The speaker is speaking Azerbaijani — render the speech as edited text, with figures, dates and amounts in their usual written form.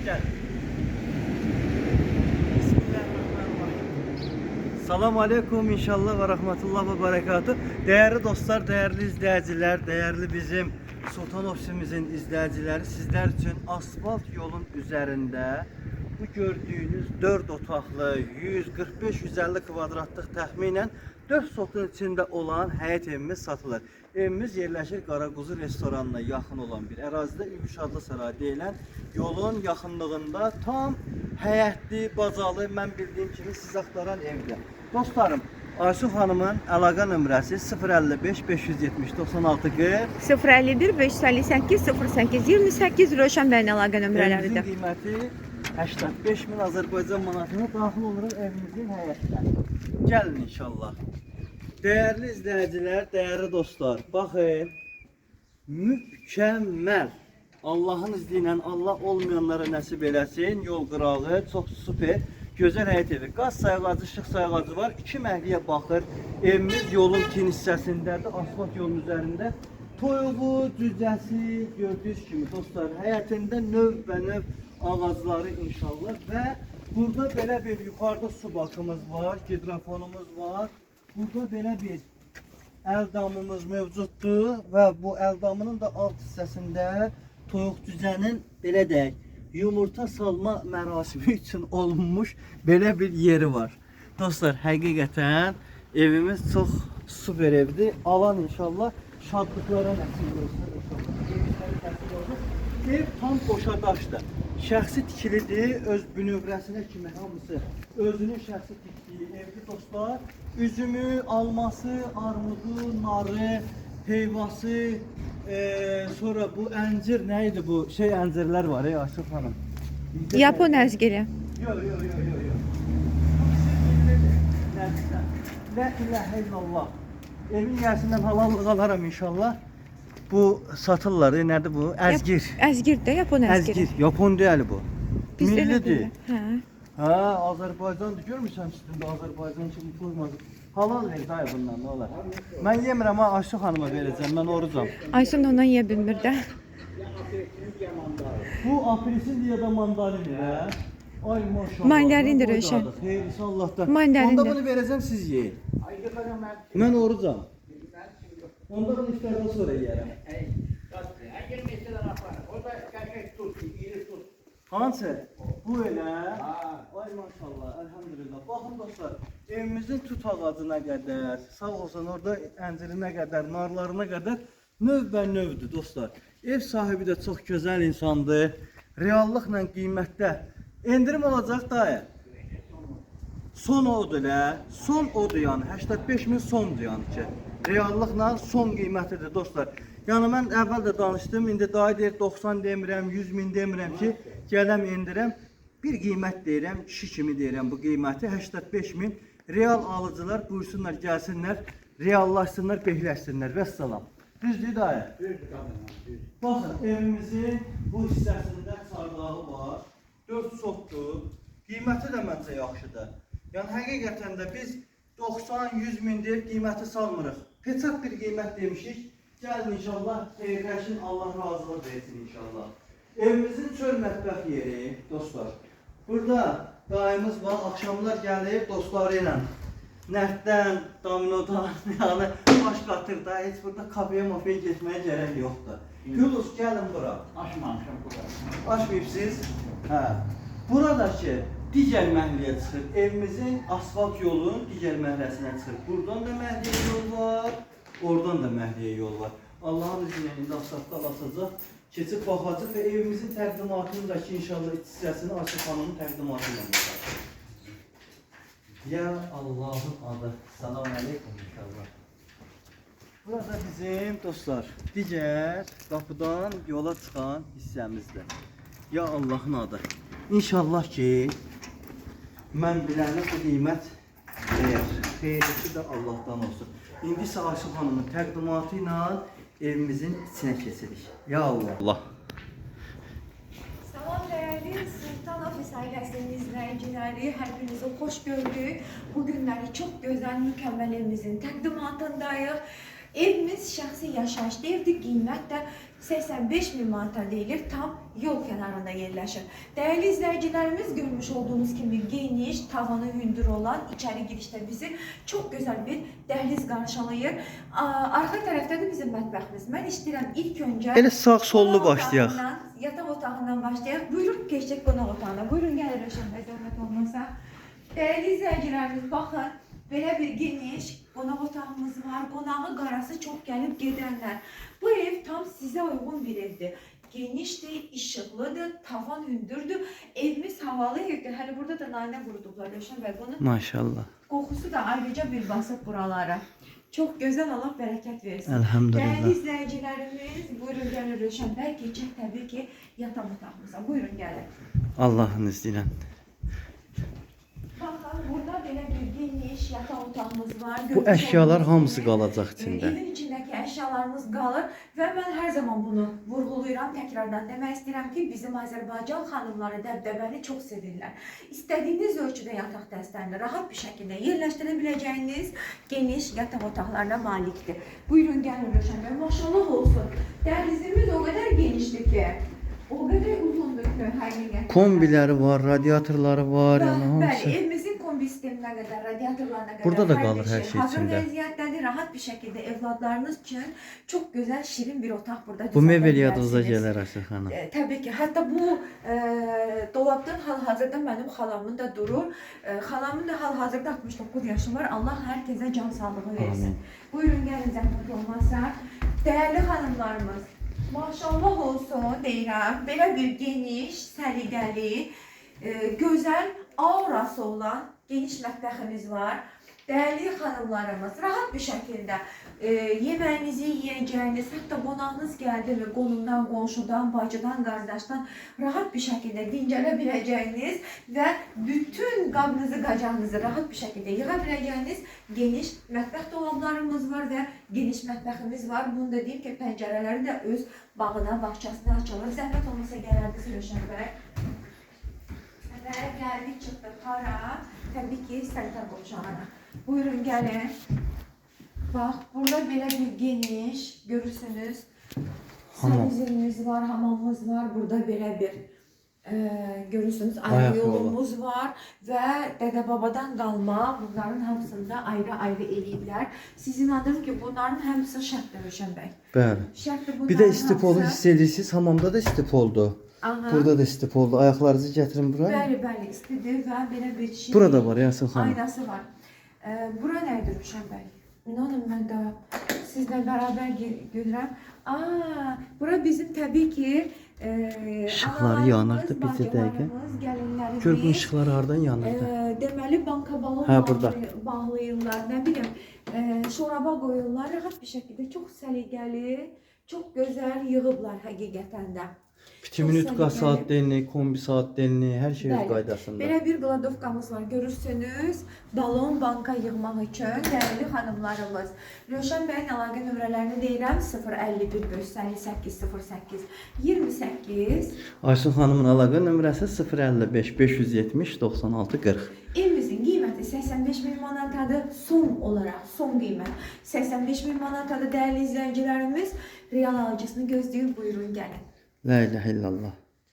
Gel. Bismillahirrahmanirrahim. Salam aleykum inşallah ve rahmetullah ve berekatü. Değerli dostlar, değerli izleyiciler, değerli bizim Sultan Ofisimizin izleyicileri, sizler için asfalt yolun üzerinde bu gördüğünüz 4 otaqlı 145-150 kvadratlıq təxminən 4 sotun içinde olan həyət evimiz satılır. Evimiz yerləşir Qaraquzu restoranına yaxın olan bir ərazidə Ülgüş adlı saray deyilən yolun yaxınlığında tam həyətli, bacalı, mən bildiyim kimi siz axtaran evdə. Dostlarım, Ayşun Hanımın əlaqə nömrəsi 055 570 96 40 051 558 08 28 Rövşən bəyin əlaqə nömrələridir. Evimizin qiyməti 85 min Azərbaycan manatına daxil oluruq evimizin həyətinə. Gəlin inşallah. Değerli izleyiciler, değerli dostlar, bakın mükemmel. Allah'ın izniyle Allah olmayanlara nasip eləsin. Yol qırağı çok süper. Gözəl həyət evi. Qaz sayğacı, işıq sayğacı var. 2 məhliyə baxır. Evimiz yolun tin hissəsindədir. Asfalt yolun üzərində. Toyuğu, cücəsi gördüyünüz kimi dostlar. Həyətində növ ağacları inşallah. Və burada belə bir yuxarıda su bakımız var. Hidrofonumuz var. Burada belə bir əldamımız mövcuddur və bu əldamının da alt hissəsində toyuq cücənin belə deyək, yumurta salma mərasimi üçün olunmuş belə bir yeri var. Dostlar, həqiqətən evimiz çox super evdir. Alan inşallah şadlıqlara nəsib olsun inşallah. Ev tam boşadaşdır. Şəxsi tikilidir, öz bünövrəsinə kimi hamısı özünün şəxsi tikdiyi evli dostlar. Üzümü, alması, armudu, narı, heyvası, sonra bu əncir neydi bu? Şey əncirlər var ya Ayşun Hanım. Yapon əzgiri. Yok. La ilahe illallah. Evin yersinden halal alaram inşallah. Bu satırlar, nerede bu? Əzgir. Əzgir də, Yapon əzgiri. Əzgir, Yapon deyil bu. Bizdə də Millidir. belə. Hə. Ha, Azərbaycandır. Görmürsən üstündə Azərbaycan kimi qoymadı. Halal ver dayı bundan, ne olar. Mən yemirəm ha, Ayşun xanıma verəcəm. Mən orucam. Aysun da ondan yeyə bilmir də. Bu apelsin diye de mandalin ya. Ay maşallah. Mandarindir Rövşən. Xeyirlisi Allah'tan. Mandarindir. Onda bunu verəcəm siz yiyin. Mən orucam. Onda bunu iftardan sonra yiyərəm. Hansı? Bu öyle. Ay maşallah, elhamdülillah. Bakın dostlar, evimizin tut ağacına kadar, sağ olsun orada əncirinə kadar, narlarına kadar növdür dostlar. Ev sahibi de çok güzel insandır. Reallıqla qiymətdə endirim olacaq dayı. Son odur la. Son odur yani. 85 min sondur yani ki. Reallıqla son qiymətidir dostlar. Yəni mən əvvəl də danışdım, indi dayı deyir 90 demirəm, 100 min demirəm ki, gələm indirəm. Bir qiymət deyirəm, kişi kimi deyirəm bu qiyməti 85 min. Real alıcılar buyursunlar, gəlsinlər, reallaşsınlar, behləşsinlər. Vəssalam. Düzdür dayı? Baxın, evimizin bu hissəsində çardağı var. 4 sotdur. Qiyməti də məncə yaxşıdır. Yəni həqiqətən də biz 90-100 min deyib qiyməti salmırıq. Peçat bir qiymət demişik. Gəlin inşallah xeyirləşin, Allah razılıq versin inşallah. Evimizin çöl mətbəx yeri dostlar. Burada dayımız var, akşamlar gəlib dostları ilə Nərtdən, Dominodan, yəni baş qatırda, heç burada kafeye mafiyaya getməyə gərək yoxdur. Gülüz, gəlin bura. Açmamışam bura. Açmayıbsınız? Hə. Buradakı digər məhəlləyə çıxır. Evimizin asfalt yolunun digər məhəlləsinə çıxır. Buradan da məhəlləyə yol var, oradan da məhəlləyə yol var. Allah'ın izniyle indi asfaltda basacaq. Keçib baxacaq və evimizin təqdimatındakı inşallah iç hissəsini Ayşun xanımın təqdimatı ilə yapacaq. Ya Allah'ın adı. Selamun aleyküm inşallah. Burada bizim dostlar digər qapıdan yola çıxan hissəmizdir. Ya Allah'ın adı. İnşallah ki mən biləni bu qiymət verir. Xeyrisi də Allah'tan olsun. İndi isə Ayşun xanımın təqdimatı ilə evimizin içine keçirik. Ya Allah. Salam değerli Sultan Ofis ailəsinin izləyiciləri, hər birinizi xoş gördük. Bu günləri çox gözəl, mükəmməl evimizin təqdimatındayıq. Evimiz şəxsi yaşayışlı evdir, qiymət də 85 min manata deyilir, tam yol kənarında yerləşir. Dəyərli izləyicilərimiz, görmüş olduğunuz kimi geniş, tavanı hündür olan içəri girişdə bizi çox gözəl bir dəhliz qarşılayır. Arxa tərəfdə də bizim mətbəximiz. Mən istəyirəm ilk öncə Elə sağ sollu başlayaq. Yataq otağından başlayaq. Buyurun, keçək qonaq otağına. Buyurun, gəlir Rövşən bəy, zəhmət olmasa. Dəyərli izləyicilərimiz, baxın, belə bir geniş qonaq otağımız var. Qonağı qarası çox gəlib gedənlər. Bu ev tam sizə uyğun bir evdir. Genişdir, işıqlıdır, tavan hündürdür. Evimiz havalı evdir. Hələ burada da nanə qurudublar Rövşən bəy. Bunun Maşallah. qoxusu da ayrıca bir basıb buralara. Çox gözəl, Allah bərəkət versin. Elhamdülillah. Dəyərli izləyicilərimiz, buyurun gəlin Rövşən bəy, keçək təbii ki yataq otağımıza. Buyurun gəlin. Allah'ın izniyle. Baxın, burada belə bir geniş yataq otağımız var. Bu Görmüş eşyalar olduğunuz hamısı kimi, qalacaq içində. Evin içindəki əşyalarımız qalır və mən hər zaman bunu vurğulayıram, təkrardan demək istəyirəm ki, bizim Azərbaycan xanımları dəbdəbəni çox sevirlər. İstədiyiniz ölçüdə yataq dəstəni rahat bir şəkildə yerləşdirə biləcəyiniz geniş yataq otaqlarına malikdir. Buyurun gəlin Rövşən bəy, maşallah olsun. Dəhlizimiz o qədər genişdir ki, o qədər uzundur ki, həqiqətən. Kombiləri var, radiatorları var, yəni Bəli, hamısı. evimizin kombi sisteminə qədər, radiatorlarına qədər Burada da hər qalır bir hər şey hazır içində. vəziyyətdədir, rahat bir şəkildə evladlarınız üçün çox gözəl, şirin bir otaq burada Bu düzəldə mebel yadınıza bilərsiniz. gələr Asıl xanım. Təbii ki, hətta bu dolabdan hal-hazırda mənim xalamın da durur. Xalamın da hal-hazırda 69 yaşı var. Allah hər kəsə can sağlığı versin. Amin. Buyurun gəlin, zəhmət olmazsa. Dəyərli xanımlarımız, maşallah olsun deyirəm. Belə bir geniş, səliqəli, gözəl aurası olan geniş mətbəximiz var. Dəyərli xanımlarımız, rahat bir şəkildə yeməyinizi yeyəcəyiniz, hətta qonağınız gəldi mi, qonumdan, qonşudan, bacıdan, qardaşdan rahat bir şəkildə dincələ biləcəyiniz və bütün qabınızı, qacağınızı rahat bir şəkildə yığa biləcəyiniz geniş mətbəx dolablarımız var və geniş mətbəximiz var. Bunu da deyim ki, pəncərələri də öz bağına, bağçasına açılır. Zəhmət olmasa gələrdiniz Rövşən bəy. Və gəldik, çıxdıq hara? Təbii ki, sanitar qovşağına. Buyurun gəlin. Bax, burada belə bir geniş, görürsünüz. Sənizimiz var, hamamımız var. Burada belə bir, görürsünüz, ayrı yolumuz var. Və dədə-babadan qalma bunların hamısında ayrı-ayrı eləyiblər. Siz inanırım ki, bunların hamısı şərtdir Rövşən bəy. Bəli. Şərtdir bunların Bir də istipolu hamısı. hiss edirsiniz, hamamda da istip oldu. Aha. Burada da istip oldu. Ayaklarınızı getirin buraya. Bəli, bəli, istidir və belə bir şey. Burada var Yasin xanım. Aynası var. Bura nədir Rövşən bəy? İnanın mən də sizlə bərabər gedirəm. Bura bizim təbii ki İşıqları yanırdı bizə dəqiqə. Gör bu işıqlar hardan yanırdı? Deməli banka balon burada. bağlayırlar, nə bilim, şoraba qoyurlar, rahat bir şəkildə çox səliqəli, çox gözəl yığıblar həqiqətən də. Bütün minut saat delini, kombi saat delini, her şey öz qaydasında. Belə bir qladovkamız var, görürsünüz. Balon banka yığmaq üçün dəyərli xanımlarımız. Rövşən bəyin əlaqə nömrələrini deyirəm. 051 558 08 28. Aysun xanımın əlaqə nömrəsi 055 570 96 40. Evimizin qiyməti 85 min manatadır. Son olaraq, son qiymət 85 min manatadır. Dəyərli izləyicilərimiz, real alıcısını gözləyib buyurun gəlin. La ilahe illallah.